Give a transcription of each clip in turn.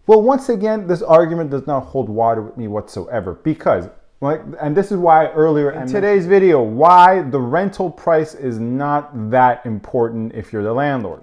Well, once again, this argument does not hold water with me whatsoever because, and this is why earlier in today's video, why the rental price is not that important if you're the landlord.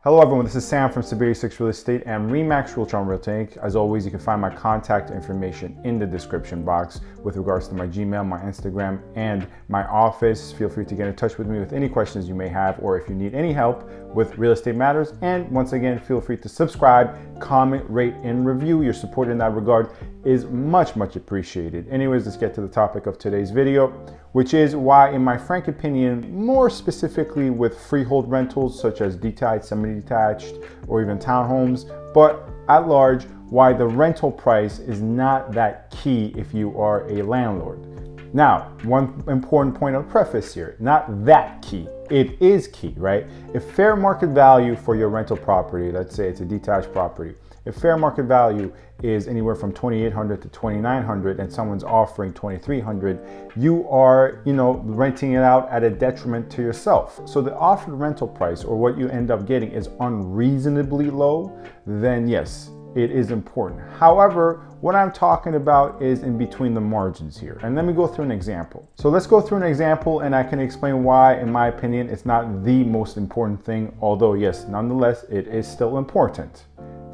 Hello everyone, this is Sam from SaberiSixRealEstate and Remax Realtron Realty. As always, you can find my contact information in the description box with regards to my Gmail, my Instagram, and my office. Feel free to get in touch with me with any questions you may have or if you need any help with real estate matters. And once again, feel free to subscribe, comment, rate, and review. Your support in that regard is much appreciated. Anyways, let's get to the topic of today's video, which is why, in my frank opinion, more specifically with freehold rentals such as detached, semi-detached, or even townhomes, but at large, why the rental price is not that key if you are a landlord. Now, one important point of preface here, not that key. It is key, right? If fair market value for your rental property, let's say it's a detached property, if fair market value is anywhere from $2,800 to $2,900 and someone's offering $2,300, you are, renting it out at a detriment to yourself. So the offered rental price or what you end up getting is unreasonably low, then yes, it is important. However, what I'm talking about is in between the margins here. And let me go through an example. So let's go through an example and I can explain why, in my opinion, it's not the most important thing, although yes, nonetheless, it is still important.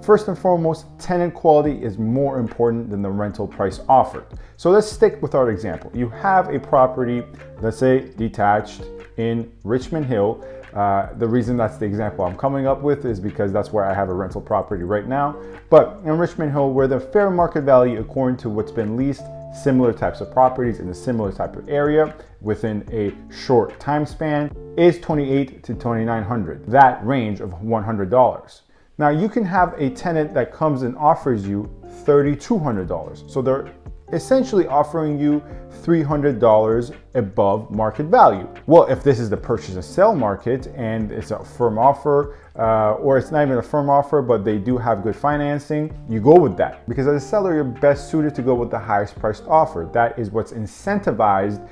First and foremost, tenant quality is more important than the rental price offered. So let's stick with our example. You have a property, let's say detached in Richmond Hill. The reason that's the example I'm coming up with is because that's where I have a rental property right now. But in Richmond Hill, where the fair market value, according to what's been leased, similar types of properties in a similar type of area within a short time span, is $2,800 to $2,900, that range of $100. Now you can have a tenant that comes and offers you $3,200. So they're essentially offering you $300 above market value. Well, if this is the purchase and sell market and it's a firm offer, or it's not even a firm offer, but they do have good financing, you go with that. Because as a seller, you're best suited to go with the highest priced offer. That is what's incentivized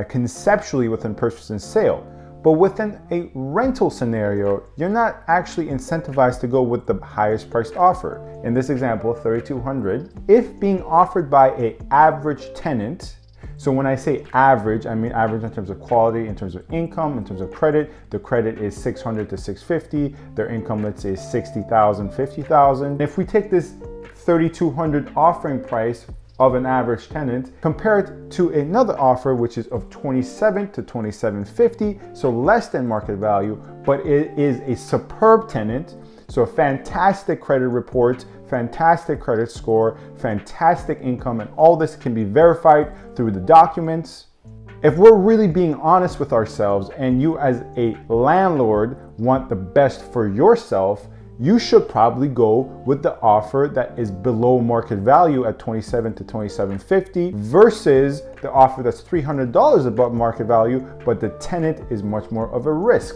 conceptually within purchase and sale. But within a rental scenario, you're not actually incentivized to go with the highest priced offer. In this example, $3,200, if being offered by an average tenant. So when I say average, I mean average in terms of quality, in terms of income, in terms of credit. The credit is $600 to $650. Their income, let's say, is $60,000, $50,000. If we take this $3,200 offering price of an average tenant compared to another offer which is of $27,000 to $27,550, so less than market value, but it is a superb tenant, so a fantastic credit report, fantastic credit score, fantastic income, and all this can be verified through the documents. If we're really being honest with ourselves and you as a landlord want the best for yourself, you should probably go with the offer that is below market value at $27,000 to $27,550 versus the offer that's $300 above market value, but the tenant is much more of a risk.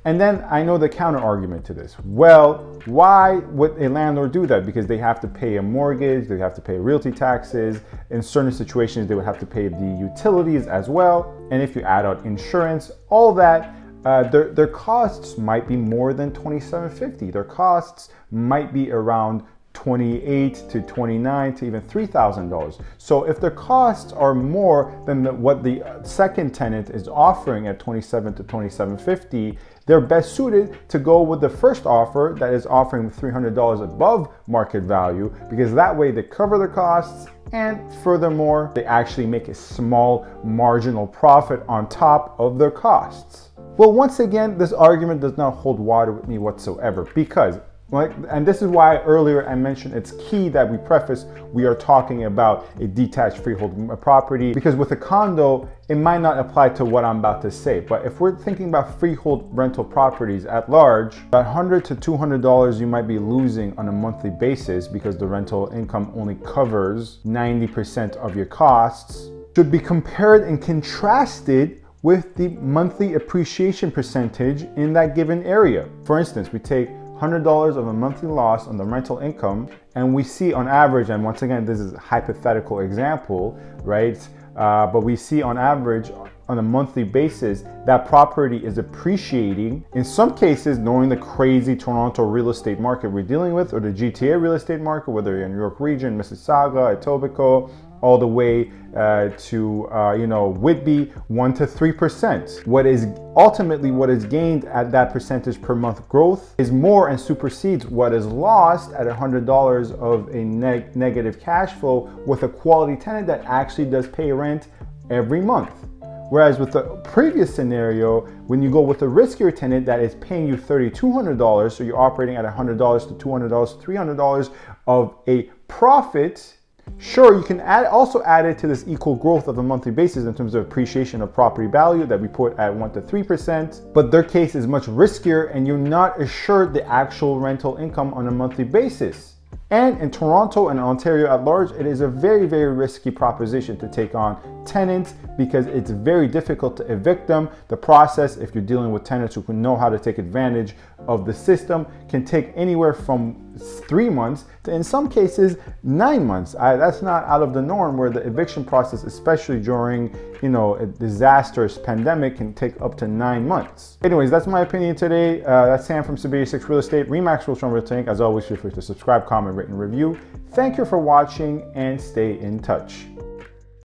And then I know the counter argument to this. Well, why would a landlord do that? Because they have to pay a mortgage, they have to pay realty taxes. In certain situations, they would have to pay the utilities as well. And if you add on insurance, all that, their costs might be more than $27,550. Their costs might be around $28,000 to $29,000 to even $3,000. So if their costs are more than what the second tenant is offering at $27,000 to $27,550, they're best suited to go with the first offer that is offering $300 above market value, because that way they cover their costs and furthermore, they actually make a small marginal profit on top of their costs. Well, once again, this argument does not hold water with me whatsoever because, and this is why earlier I mentioned it's key that we are talking about a detached freehold property, because with a condo, it might not apply to what I'm about to say. But if we're thinking about freehold rental properties at large, about $100 to $200 you might be losing on a monthly basis because the rental income only covers 90% of your costs, should be compared and contrasted with the monthly appreciation percentage in that given area. For instance, we take $100 of a monthly loss on the rental income, and we see on average, and once again, this is a hypothetical example, right? But we see on average on a monthly basis, that property is appreciating. In some cases, knowing the crazy Toronto real estate market we're dealing with, or the GTA real estate market, whether you're in New York region, Mississauga, Etobicoke, all the way to Whitby, 1 to 3%. What is gained at that percentage per month growth is more and supersedes what is lost at $100 of a negative cash flow with a quality tenant that actually does pay rent every month. Whereas with the previous scenario, when you go with a riskier tenant that is paying you $3,200, so you're operating at $100 to $200 to $300 of a profit. Sure, you can also add it to this equal growth of a monthly basis in terms of appreciation of property value that we put at 1 to 3%, but their case is much riskier and you're not assured the actual rental income on a monthly basis. And in Toronto and Ontario at large, it is a very, very risky proposition to take on tenants because it's very difficult to evict them. The process, if you're dealing with tenants who can know how to take advantage of the system, can take anywhere from 3 months to, in some cases, 9 months. That's not out of the norm, where the eviction process, especially during a disastrous pandemic, can take up to 9 months. Anyways, that's my opinion today. That's Sam from SaberiSixRealEstate, RE/MAX Realtron Realty. As always, feel free to subscribe, comment, rate, and review. Thank you for watching and stay in touch.